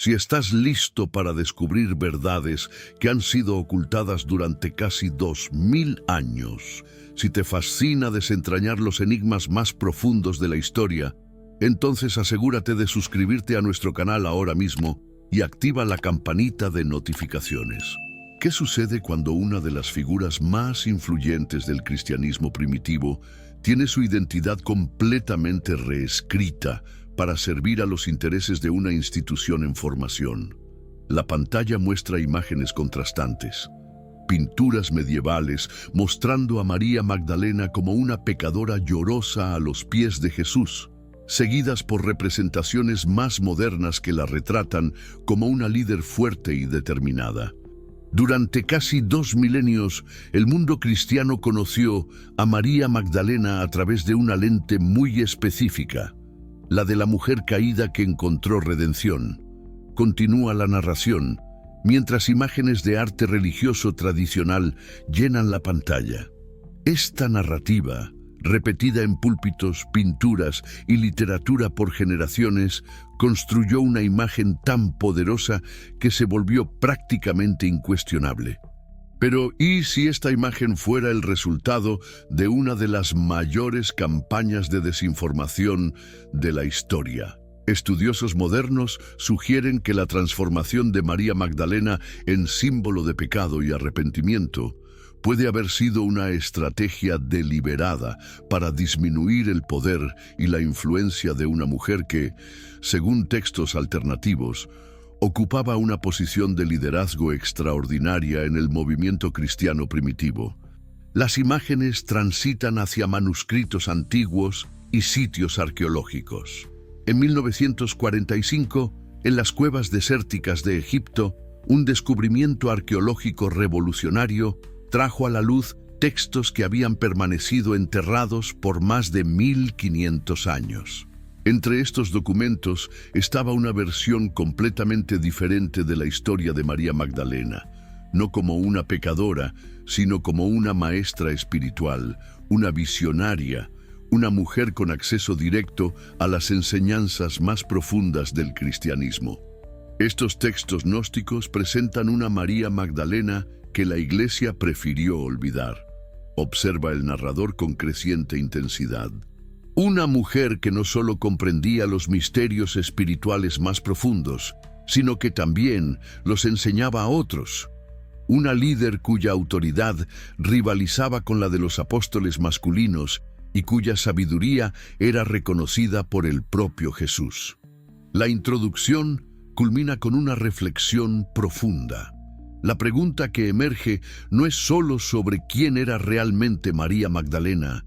Si estás listo para descubrir verdades que han sido ocultadas durante casi 2000 años, si te fascina desentrañar los enigmas más profundos de la historia, entonces asegúrate de suscribirte a nuestro canal ahora mismo y activa la campanita de notificaciones. ¿Qué sucede cuando una de las figuras más influyentes del cristianismo primitivo tiene su identidad completamente reescrita para servir a los intereses de una institución en formación? La pantalla muestra imágenes contrastantes. Pinturas medievales mostrando a María Magdalena como una pecadora llorosa a los pies de Jesús, seguidas por representaciones más modernas que la retratan como una líder fuerte y determinada. Durante casi 2 milenios, el mundo cristiano conoció a María Magdalena a través de una lente muy específica, la de la mujer caída que encontró redención. Continúa la narración, mientras imágenes de arte religioso tradicional llenan la pantalla. Esta narrativa, repetida en púlpitos, pinturas y literatura por generaciones, construyó una imagen tan poderosa que se volvió prácticamente incuestionable. Pero, ¿y si esta imagen fuera el resultado de una de las mayores campañas de desinformación de la historia? Estudiosos modernos sugieren que la transformación de María Magdalena en símbolo de pecado y arrepentimiento puede haber sido una estrategia deliberada para disminuir el poder y la influencia de una mujer que, según textos alternativos, ocupaba una posición de liderazgo extraordinaria en el movimiento cristiano primitivo. Las imágenes transitan hacia manuscritos antiguos y sitios arqueológicos. En 1945, en las cuevas desérticas de Egipto, un descubrimiento arqueológico revolucionario trajo a la luz textos que habían permanecido enterrados por más de 1500 años. Entre estos documentos estaba una versión completamente diferente de la historia de María Magdalena, no como una pecadora, sino como una maestra espiritual, una visionaria, una mujer con acceso directo a las enseñanzas más profundas del cristianismo. Estos textos gnósticos presentan una María Magdalena que la Iglesia prefirió olvidar. Observa el narrador con creciente intensidad. Una mujer que no solo comprendía los misterios espirituales más profundos, sino que también los enseñaba a otros. Una líder cuya autoridad rivalizaba con la de los apóstoles masculinos y cuya sabiduría era reconocida por el propio Jesús. La introducción culmina con una reflexión profunda. La pregunta que emerge no es solo sobre quién era realmente María Magdalena,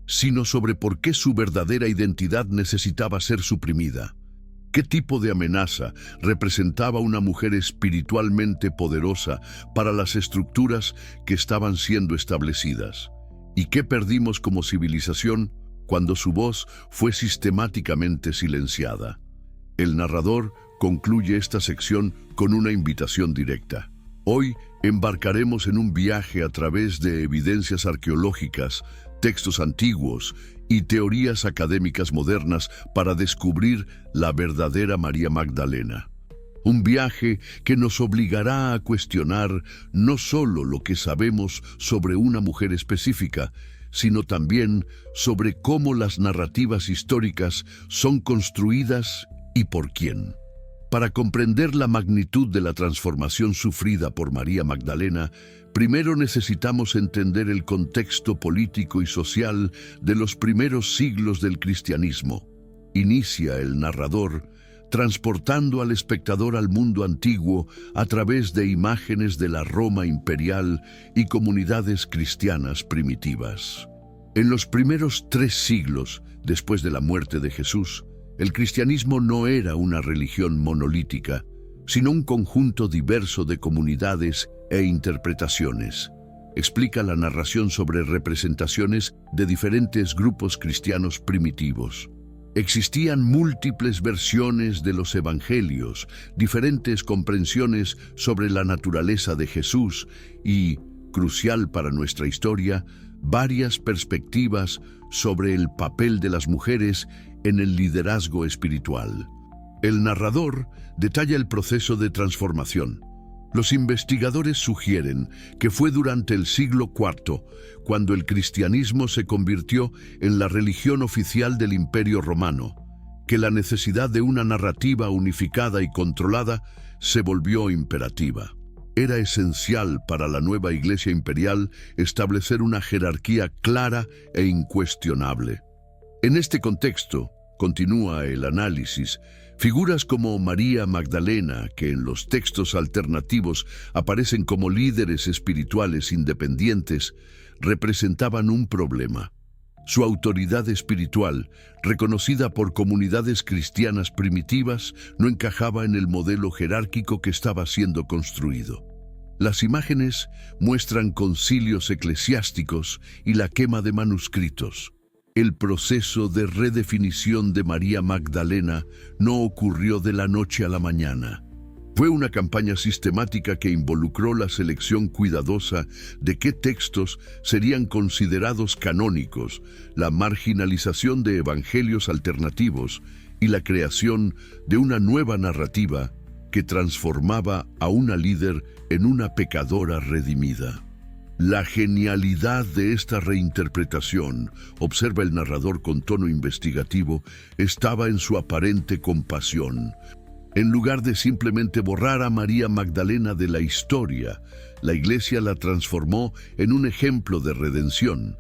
sino sobre por qué su verdadera identidad necesitaba ser suprimida. ¿Qué tipo de amenaza representaba una mujer espiritualmente poderosa para las estructuras que estaban siendo establecidas? ¿Y qué perdimos como civilización cuando su voz fue sistemáticamente silenciada? El narrador concluye esta sección con una invitación directa. Hoy embarcaremos en un viaje a través de evidencias arqueológicas, textos antiguos y teorías académicas modernas para descubrir la verdadera María Magdalena. Un viaje que nos obligará a cuestionar no solo lo que sabemos sobre una mujer específica, sino también sobre cómo las narrativas históricas son construidas y por quién. Para comprender la magnitud de la transformación sufrida por María Magdalena, primero necesitamos entender el contexto político y social de los primeros siglos del cristianismo. Inicia el narrador transportando al espectador al mundo antiguo a través de imágenes de la Roma imperial y comunidades cristianas primitivas. En los primeros 3 siglos después de la muerte de Jesús, el cristianismo no era una religión monolítica, sino un conjunto diverso de comunidades e interpretaciones. Explica la narración sobre representaciones de diferentes grupos cristianos primitivos. Existían múltiples versiones de los evangelios, diferentes comprensiones sobre la naturaleza de Jesús y, crucial para nuestra historia, varias perspectivas sobre el papel de las mujeres en el liderazgo espiritual. El narrador detalla el proceso de transformación. Los investigadores sugieren que fue durante el siglo IV cuando el cristianismo se convirtió en la religión oficial del Imperio Romano, que la necesidad de una narrativa unificada y controlada se volvió imperativa. Era esencial para la nueva Iglesia imperial establecer una jerarquía clara e incuestionable. En este contexto, continúa el análisis, figuras como María Magdalena, que en los textos alternativos aparecen como líderes espirituales independientes, representaban un problema. Su autoridad espiritual, reconocida por comunidades cristianas primitivas, no encajaba en el modelo jerárquico que estaba siendo construido. Las imágenes muestran concilios eclesiásticos y la quema de manuscritos. El proceso de redefinición de María Magdalena no ocurrió de la noche a la mañana. Fue una campaña sistemática que involucró la selección cuidadosa de qué textos serían considerados canónicos, la marginalización de evangelios alternativos y la creación de una nueva narrativa que transformaba a una líder en una pecadora redimida. La genialidad de esta reinterpretación, observa el narrador con tono investigativo, estaba en su aparente compasión. En lugar de simplemente borrar a María Magdalena de la historia, la Iglesia la transformó en un ejemplo de redención,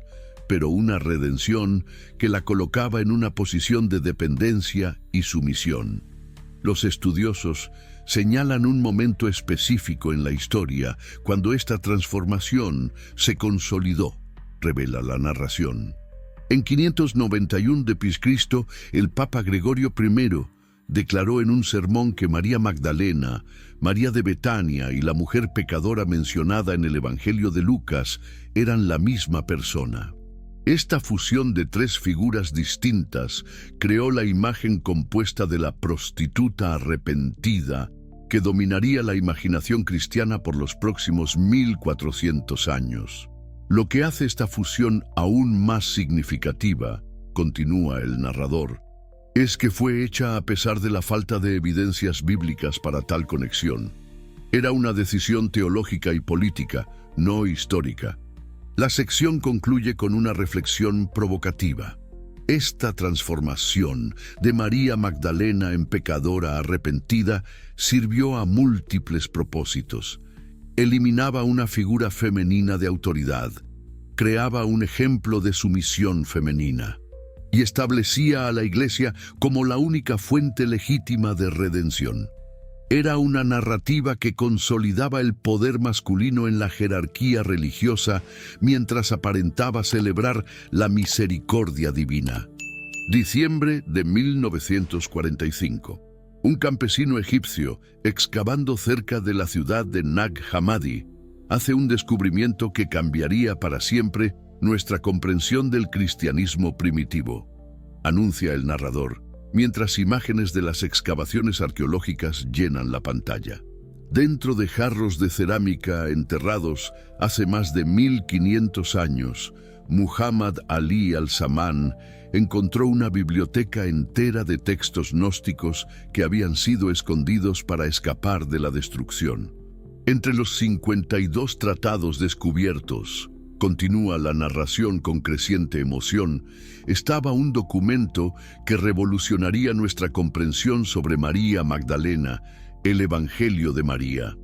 pero una redención que la colocaba en una posición de dependencia y sumisión. Los estudiosos señalan un momento específico en la historia cuando esta transformación se consolidó, revela la narración. En 591 d.C., el Papa Gregorio I declaró en un sermón que María Magdalena, María de Betania y la mujer pecadora mencionada en el Evangelio de Lucas eran la misma persona. Esta fusión de tres figuras distintas creó la imagen compuesta de la prostituta arrepentida que dominaría la imaginación cristiana por los próximos 1400 años. Lo que hace esta fusión aún más significativa, continúa el narrador, es que fue hecha a pesar de la falta de evidencias bíblicas para tal conexión. Era una decisión teológica y política, no histórica. La sección concluye con una reflexión provocativa. Esta transformación de María Magdalena en pecadora arrepentida sirvió a múltiples propósitos. Eliminaba una figura femenina de autoridad, creaba un ejemplo de sumisión femenina y establecía a la Iglesia como la única fuente legítima de redención. Era una narrativa que consolidaba el poder masculino en la jerarquía religiosa mientras aparentaba celebrar la misericordia divina. Diciembre de 1945. Un campesino egipcio, excavando cerca de la ciudad de Nag Hammadi, hace un descubrimiento que cambiaría para siempre nuestra comprensión del cristianismo primitivo. Anuncia el narrador, mientras imágenes de las excavaciones arqueológicas llenan la pantalla. Dentro de jarros de cerámica enterrados hace más de 1500 años, Muhammad Ali al-Samán encontró una biblioteca entera de textos gnósticos que habían sido escondidos para escapar de la destrucción. Entre los 52 tratados descubiertos, continúa la narración con creciente emoción, estaba un documento que revolucionaría nuestra comprensión sobre María Magdalena, el Evangelio de María.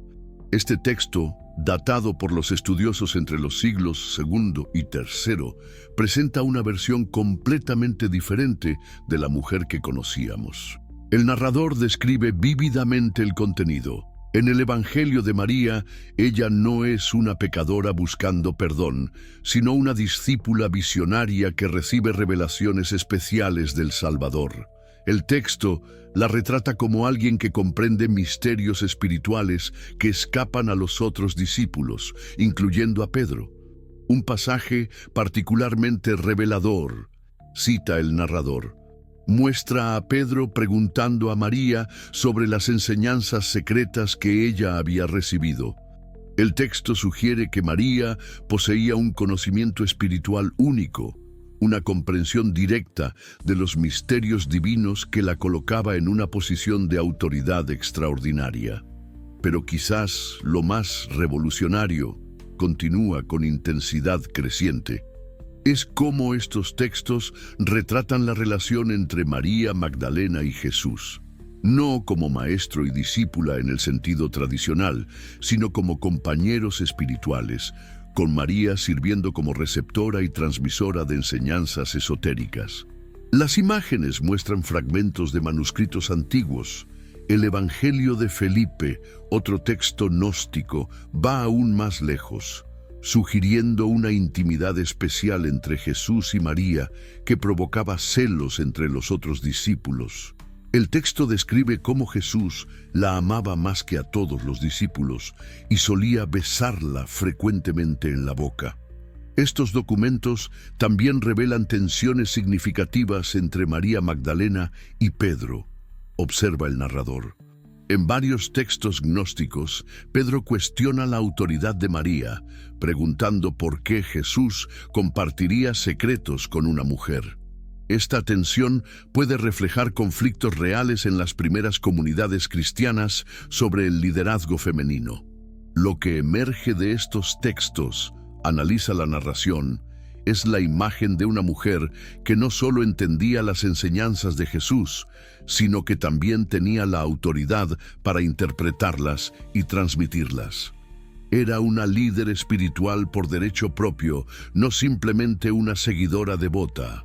Este texto, datado por los estudiosos entre los siglos II y III, presenta una versión completamente diferente de la mujer que conocíamos. El narrador describe vívidamente el contenido. En el Evangelio de María, ella no es una pecadora buscando perdón, sino una discípula visionaria que recibe revelaciones especiales del Salvador. El texto la retrata como alguien que comprende misterios espirituales que escapan a los otros discípulos, incluyendo a Pedro. Un pasaje particularmente revelador, cita el narrador, muestra a Pedro preguntando a María sobre las enseñanzas secretas que ella había recibido. El texto sugiere que María poseía un conocimiento espiritual único, una comprensión directa de los misterios divinos que la colocaba en una posición de autoridad extraordinaria. Pero quizás lo más revolucionario continúa con intensidad creciente. Es cómo estos textos retratan la relación entre María Magdalena y Jesús, no como maestro y discípula en el sentido tradicional, sino como compañeros espirituales, con María sirviendo como receptora y transmisora de enseñanzas esotéricas. Las imágenes muestran fragmentos de manuscritos antiguos. El Evangelio de Felipe, otro texto gnóstico, va aún más lejos, sugiriendo una intimidad especial entre Jesús y María que provocaba celos entre los otros discípulos. El texto describe cómo Jesús la amaba más que a todos los discípulos y solía besarla frecuentemente en la boca. Estos documentos también revelan tensiones significativas entre María Magdalena y Pedro, observa el narrador. En varios textos gnósticos, Pedro cuestiona la autoridad de María, preguntando por qué Jesús compartiría secretos con una mujer. Esta tensión puede reflejar conflictos reales en las primeras comunidades cristianas sobre el liderazgo femenino. Lo que emerge de estos textos, analiza la narración, es la imagen de una mujer que no solo entendía las enseñanzas de Jesús, sino que también tenía la autoridad para interpretarlas y transmitirlas. Era una líder espiritual por derecho propio, no simplemente una seguidora devota.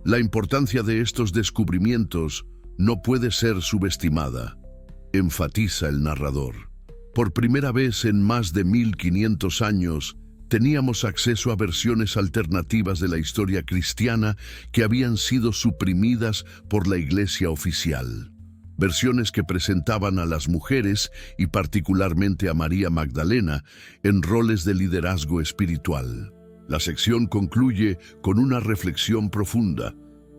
La importancia de estos descubrimientos no puede ser subestimada, enfatiza el narrador. Por primera vez en más de 1500 años, teníamos acceso a versiones alternativas de la historia cristiana que habían sido suprimidas por la Iglesia oficial. Versiones que presentaban a las mujeres, y particularmente a María Magdalena, en roles de liderazgo espiritual. La sección concluye con una reflexión profunda.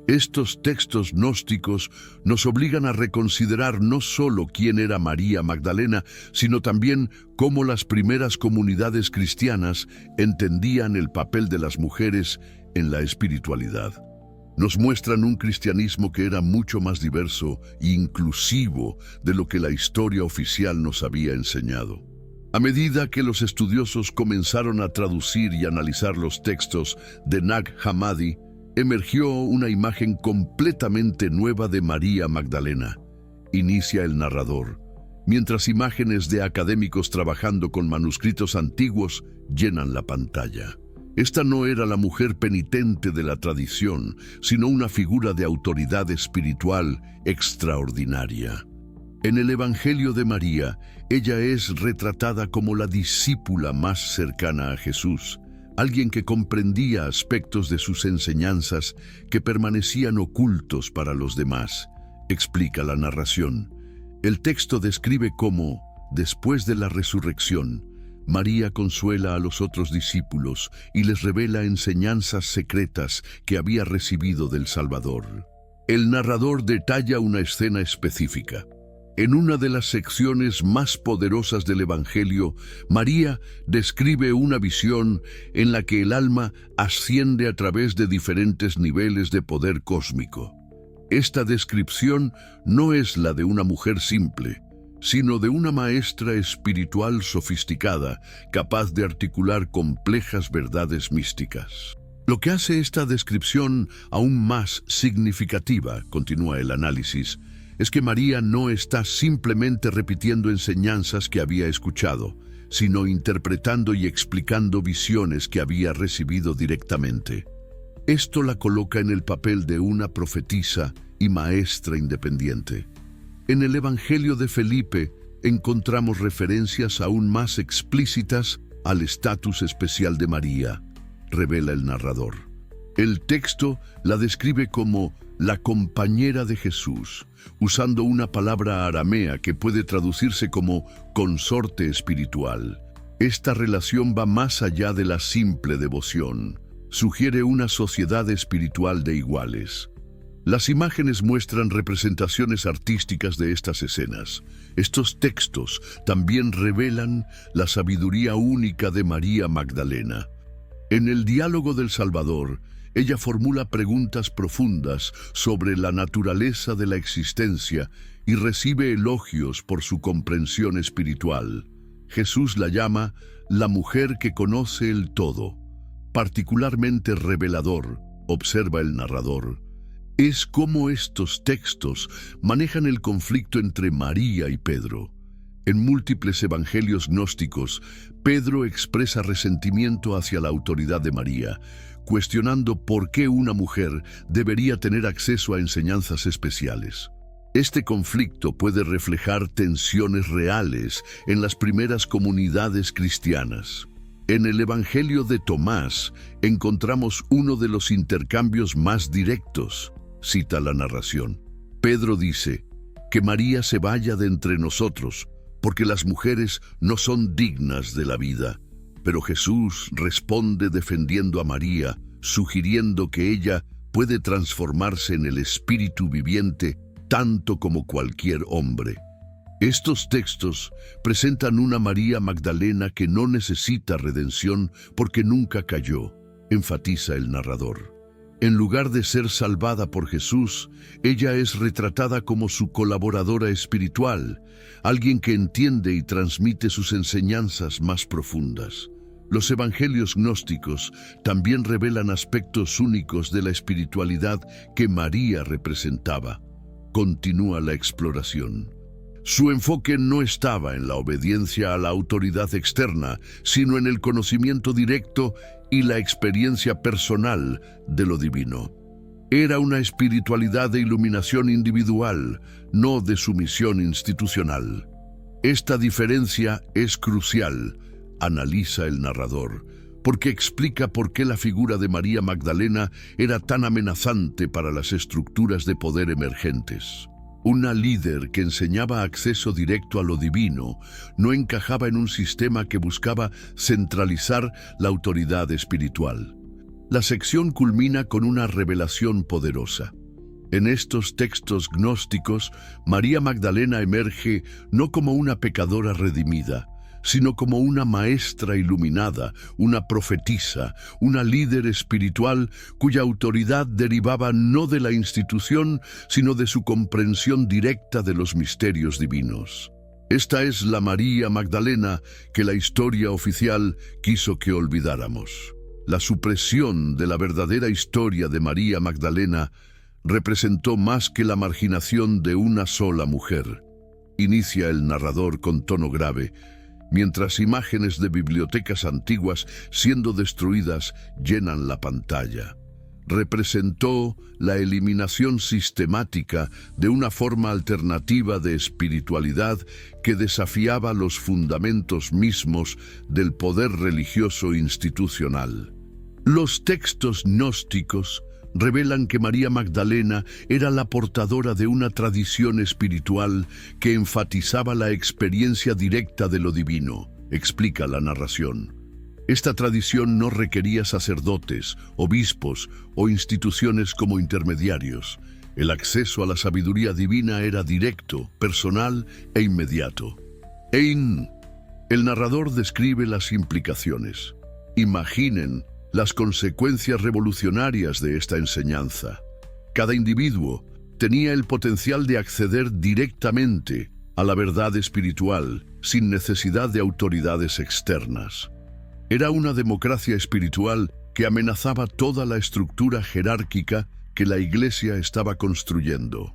Estos textos gnósticos nos obligan a reconsiderar no solo quién era María Magdalena, sino también cómo las primeras comunidades cristianas entendían el papel de las mujeres en la espiritualidad. Nos muestran un cristianismo que era mucho más diverso e inclusivo de lo que la historia oficial nos había enseñado. A medida que los estudiosos comenzaron a traducir y analizar los textos de Nag Hammadi, emergió una imagen completamente nueva de María Magdalena. Inicia el narrador, mientras imágenes de académicos trabajando con manuscritos antiguos llenan la pantalla. Esta no era la mujer penitente de la tradición, sino una figura de autoridad espiritual extraordinaria. En el Evangelio de María, ella es retratada como la discípula más cercana a Jesús, alguien que comprendía aspectos de sus enseñanzas que permanecían ocultos para los demás, explica la narración. El texto describe cómo, después de la resurrección, María consuela a los otros discípulos y les revela enseñanzas secretas que había recibido del Salvador. El narrador detalla una escena específica. En una de las secciones más poderosas del Evangelio, María describe una visión en la que el alma asciende a través de diferentes niveles de poder cósmico. Esta descripción no es la de una mujer simple, sino de una maestra espiritual sofisticada, capaz de articular complejas verdades místicas. Lo que hace esta descripción aún más significativa, continúa el análisis, es que María no está simplemente repitiendo enseñanzas que había escuchado, sino interpretando y explicando visiones que había recibido directamente. Esto la coloca en el papel de una profetisa y maestra independiente. En el Evangelio de Felipe encontramos referencias aún más explícitas al estatus especial de María, revela el narrador. El texto la describe como la compañera de Jesús, usando una palabra aramea que puede traducirse como consorte espiritual. Esta relación va más allá de la simple devoción. Sugiere una sociedad espiritual de iguales. Las imágenes muestran representaciones artísticas de estas escenas. Estos textos también revelan la sabiduría única de María Magdalena. En el diálogo del Salvador, ella formula preguntas profundas sobre la naturaleza de la existencia y recibe elogios por su comprensión espiritual. Jesús la llama la mujer que conoce el todo. Particularmente revelador, observa el narrador, es cómo estos textos manejan el conflicto entre María y Pedro. En múltiples evangelios gnósticos, Pedro expresa resentimiento hacia la autoridad de María, cuestionando por qué una mujer debería tener acceso a enseñanzas especiales. Este conflicto puede reflejar tensiones reales en las primeras comunidades cristianas. En el Evangelio de Tomás encontramos uno de los intercambios más directos. Cita la narración. Pedro dice, «Que María se vaya de entre nosotros, porque las mujeres no son dignas de la vida». Pero Jesús responde defendiendo a María, sugiriendo que ella puede transformarse en el espíritu viviente tanto como cualquier hombre. Estos textos presentan una María Magdalena que no necesita redención porque nunca cayó, enfatiza el narrador. En lugar de ser salvada por Jesús, ella es retratada como su colaboradora espiritual, alguien que entiende y transmite sus enseñanzas más profundas. Los evangelios gnósticos también revelan aspectos únicos de la espiritualidad que María representaba. Continúa la exploración. Su enfoque no estaba en la obediencia a la autoridad externa, sino en el conocimiento directo y la experiencia personal de lo divino. Era una espiritualidad de iluminación individual, no de sumisión institucional. Esta diferencia es crucial, analiza el narrador, porque explica por qué la figura de María Magdalena era tan amenazante para las estructuras de poder emergentes. Una líder que enseñaba acceso directo a lo divino no encajaba en un sistema que buscaba centralizar la autoridad espiritual. La sección culmina con una revelación poderosa. En estos textos gnósticos, María Magdalena emerge no como una pecadora redimida, sino como una maestra iluminada, una profetisa, una líder espiritual cuya autoridad derivaba no de la institución, sino de su comprensión directa de los misterios divinos. Esta es la María Magdalena que la historia oficial quiso que olvidáramos. La supresión de la verdadera historia de María Magdalena representó más que la marginación de una sola mujer. Inicia el narrador con tono grave, mientras imágenes de bibliotecas antiguas siendo destruidas llenan la pantalla. Representó la eliminación sistemática de una forma alternativa de espiritualidad que desafiaba los fundamentos mismos del poder religioso institucional. Los textos gnósticos revelan que María Magdalena era la portadora de una tradición espiritual que enfatizaba la experiencia directa de lo divino, explica la narración. Esta tradición no requería sacerdotes, obispos o instituciones como intermediarios. El acceso a la sabiduría divina era directo, personal e inmediato. El narrador describe las implicaciones. Imaginen las consecuencias revolucionarias de esta enseñanza. Cada individuo tenía el potencial de acceder directamente a la verdad espiritual sin necesidad de autoridades externas. Era una democracia espiritual que amenazaba toda la estructura jerárquica que la Iglesia estaba construyendo.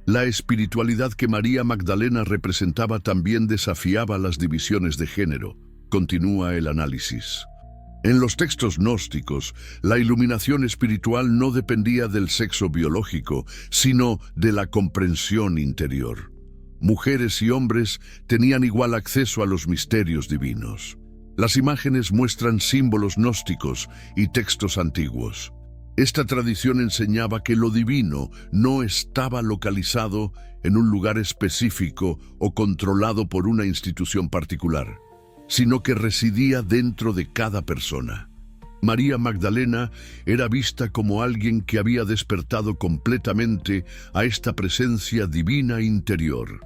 La espiritualidad que María Magdalena representaba también desafiaba las divisiones de género. Continúa el análisis. En los textos gnósticos, la iluminación espiritual no dependía del sexo biológico, sino de la comprensión interior. Mujeres y hombres tenían igual acceso a los misterios divinos. Las imágenes muestran símbolos gnósticos y textos antiguos. Esta tradición enseñaba que lo divino no estaba localizado en un lugar específico o controlado por una institución particular, sino que residía dentro de cada persona. María Magdalena era vista como alguien que había despertado completamente a esta presencia divina interior.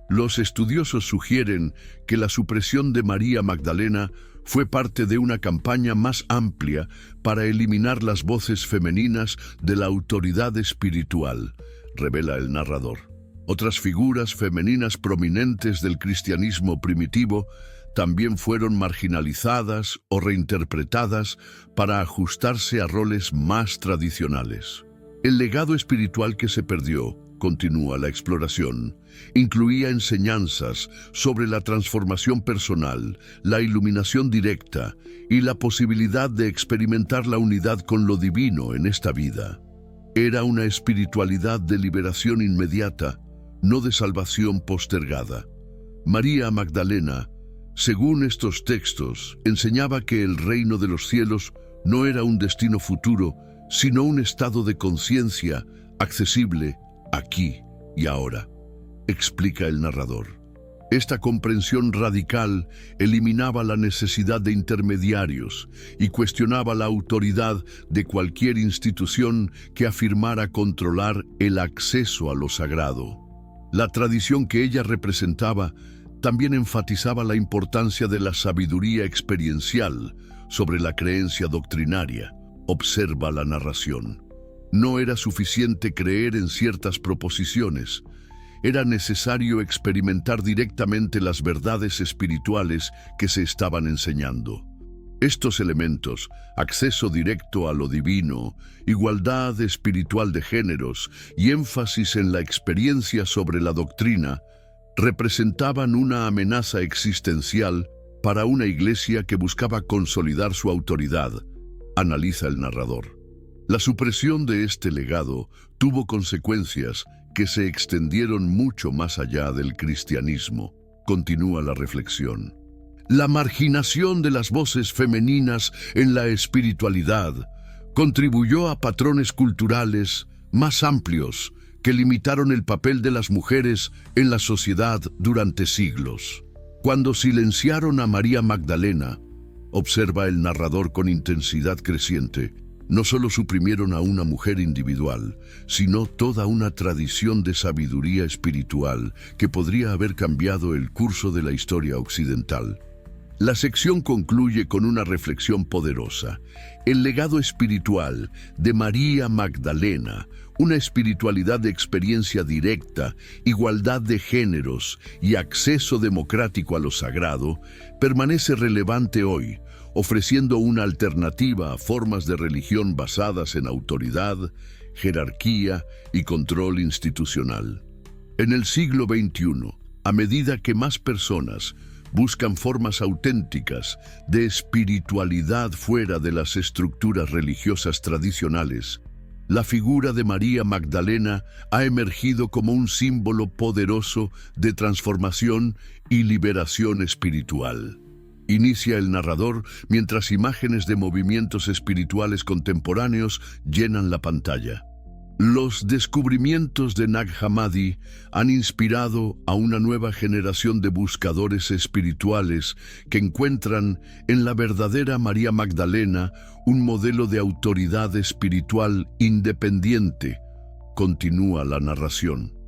Los estudiosos sugieren que la supresión de María Magdalena fue parte de una campaña más amplia para eliminar las voces femeninas de la autoridad espiritual, revela el narrador. Otras figuras femeninas prominentes del cristianismo primitivo también fueron marginalizadas o reinterpretadas para ajustarse a roles más tradicionales. El legado espiritual que se perdió, continúa la exploración, incluía enseñanzas sobre la transformación personal, la iluminación directa y la posibilidad de experimentar la unidad con lo divino en esta vida. Era una espiritualidad de liberación inmediata, no de salvación postergada. María Magdalena, según estos textos, enseñaba que el reino de los cielos no era un destino futuro, sino un estado de conciencia accesible aquí y ahora, explica el narrador. Esta comprensión radical eliminaba la necesidad de intermediarios y cuestionaba la autoridad de cualquier institución que afirmara controlar el acceso a lo sagrado. La tradición que ella representaba también enfatizaba la importancia de la sabiduría experiencial sobre la creencia doctrinaria, observa la narración. No era suficiente creer en ciertas proposiciones. Era necesario experimentar directamente las verdades espirituales que se estaban enseñando. Estos elementos, acceso directo a lo divino, igualdad espiritual de géneros y énfasis en la experiencia sobre la doctrina, representaban una amenaza existencial para una iglesia que buscaba consolidar su autoridad, analiza el narrador. La supresión de este legado tuvo consecuencias que se extendieron mucho más allá del cristianismo, continúa la reflexión. La marginación de las voces femeninas en la espiritualidad contribuyó a patrones culturales más amplios que limitaron el papel de las mujeres en la sociedad durante siglos. Cuando silenciaron a María Magdalena, observa el narrador con intensidad creciente, no solo suprimieron a una mujer individual, sino toda una tradición de sabiduría espiritual que podría haber cambiado el curso de la historia occidental. La sección concluye con una reflexión poderosa. El legado espiritual de María Magdalena, una espiritualidad de experiencia directa, igualdad de géneros y acceso democrático a lo sagrado, permanece relevante hoy, ofreciendo una alternativa a formas de religión basadas en autoridad, jerarquía y control institucional. En el siglo XXI, a medida que más personas buscan formas auténticas de espiritualidad fuera de las estructuras religiosas tradicionales, la figura de María Magdalena ha emergido como un símbolo poderoso de transformación y liberación espiritual. Inicia el narrador mientras imágenes de movimientos espirituales contemporáneos llenan la pantalla. Los descubrimientos de Nag Hammadi han inspirado a una nueva generación de buscadores espirituales que encuentran en la verdadera María Magdalena un modelo de autoridad espiritual independiente, continúa la narración.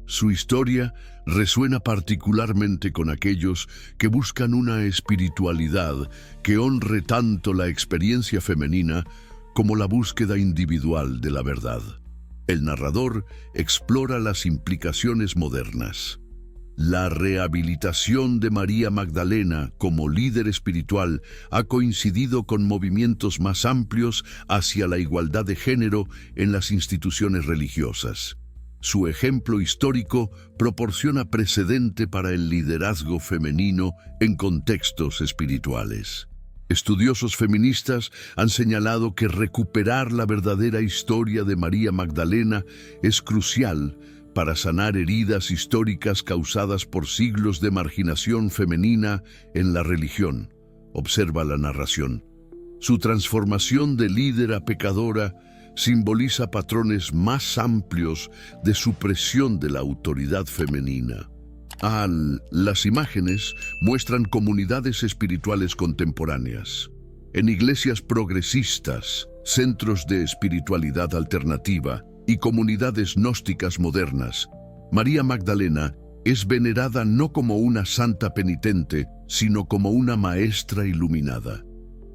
Su historia resuena particularmente con aquellos que buscan una espiritualidad que honre tanto la experiencia femenina como la búsqueda individual de la verdad. El narrador explora las implicaciones modernas. La rehabilitación de María Magdalena como líder espiritual ha coincidido con movimientos más amplios hacia la igualdad de género en las instituciones religiosas. Su ejemplo histórico proporciona precedente para el liderazgo femenino en contextos espirituales. Estudiosos feministas han señalado que recuperar la verdadera historia de María Magdalena es crucial para sanar heridas históricas causadas por siglos de marginación femenina en la religión, observa la narración. Su transformación de líder a pecadora simboliza patrones más amplios de supresión de la autoridad femenina. Las imágenes muestran comunidades espirituales contemporáneas. En iglesias progresistas, centros de espiritualidad alternativa y comunidades gnósticas modernas, María Magdalena Es venerada no como una santa penitente, sino como una maestra iluminada.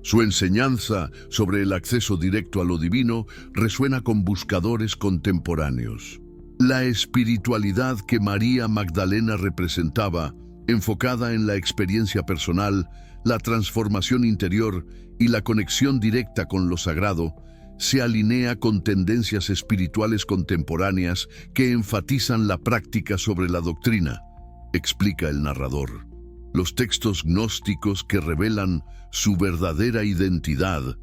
Su enseñanza sobre el acceso directo a lo divino resuena con buscadores contemporáneos. La espiritualidad que María Magdalena representaba, enfocada en la experiencia personal, la transformación interior y la conexión directa con lo sagrado, se alinea con tendencias espirituales contemporáneas que enfatizan la práctica sobre la doctrina, explica el narrador. Los textos gnósticos que revelan su verdadera identidad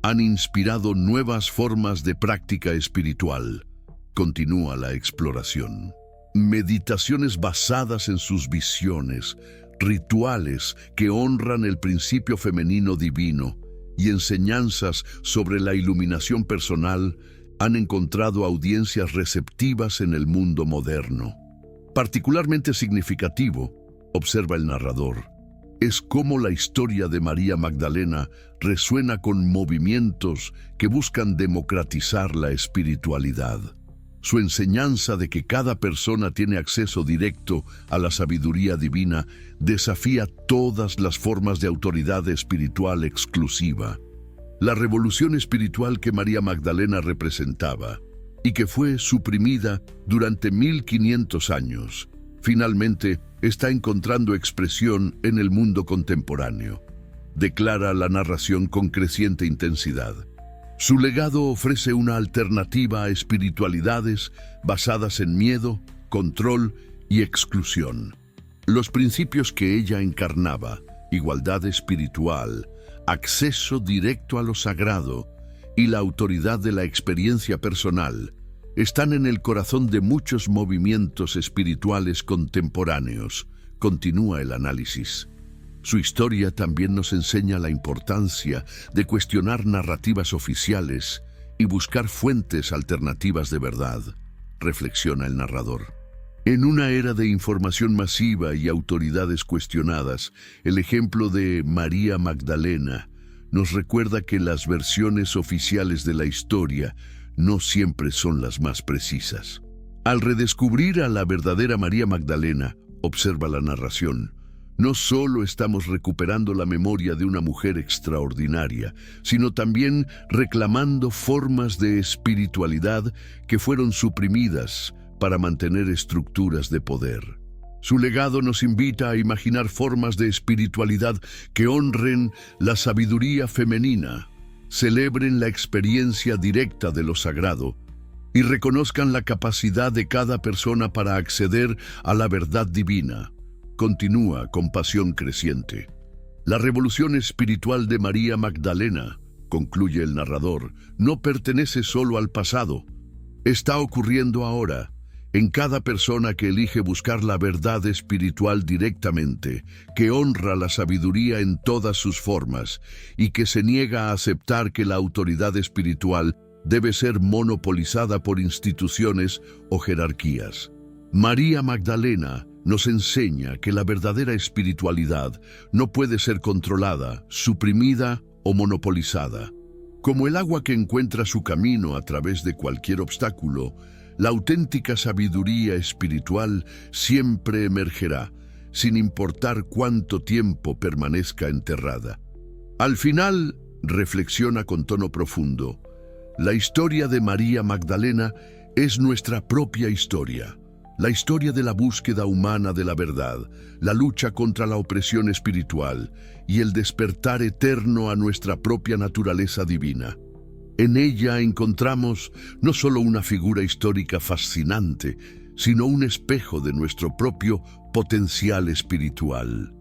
han inspirado nuevas formas de práctica espiritual. Continúa la exploración. Meditaciones basadas en sus visiones, rituales que honran el principio femenino divino y enseñanzas sobre la iluminación personal han encontrado audiencias receptivas en el mundo moderno. Particularmente significativo, observa el narrador, es cómo la historia de María Magdalena resuena con movimientos que buscan democratizar la espiritualidad. Su enseñanza de que cada persona tiene acceso directo a la sabiduría divina desafía todas las formas de autoridad espiritual exclusiva. La revolución espiritual que María Magdalena representaba y que fue suprimida durante 1500 años, finalmente está encontrando expresión en el mundo contemporáneo, declara la narración con creciente intensidad. Su legado ofrece una alternativa a espiritualidades basadas en miedo, control y exclusión. Los principios que ella encarnaba, igualdad espiritual, acceso directo a lo sagrado y la autoridad de la experiencia personal, están en el corazón de muchos movimientos espirituales contemporáneos, continúa el análisis. Su historia también nos enseña la importancia de cuestionar narrativas oficiales y buscar fuentes alternativas de verdad, reflexiona el narrador. En una era de información masiva y autoridades cuestionadas, el ejemplo de María Magdalena nos recuerda que las versiones oficiales de la historia no siempre son las más precisas. Al redescubrir a la verdadera María Magdalena, observa la narración, no solo estamos recuperando la memoria de una mujer extraordinaria, sino también reclamando formas de espiritualidad que fueron suprimidas para mantener estructuras de poder. Su legado nos invita a imaginar formas de espiritualidad que honren la sabiduría femenina, celebren la experiencia directa de lo sagrado y reconozcan la capacidad de cada persona para acceder a la verdad divina. Continúa con pasión creciente. La revolución espiritual de María Magdalena, concluye el narrador, no pertenece solo al pasado. Está ocurriendo ahora, en cada persona que elige buscar la verdad espiritual directamente, que honra la sabiduría en todas sus formas y que se niega a aceptar que la autoridad espiritual debe ser monopolizada por instituciones o jerarquías. María Magdalena nos enseña que la verdadera espiritualidad no puede ser controlada, suprimida o monopolizada. Como el agua que encuentra su camino a través de cualquier obstáculo, la auténtica sabiduría espiritual siempre emergerá, sin importar cuánto tiempo permanezca enterrada. Al final, reflexiona con tono profundo, la historia de María Magdalena es nuestra propia historia. La historia de la búsqueda humana de la verdad, la lucha contra la opresión espiritual y el despertar eterno a nuestra propia naturaleza divina. En ella encontramos no solo una figura histórica fascinante, sino un espejo de nuestro propio potencial espiritual.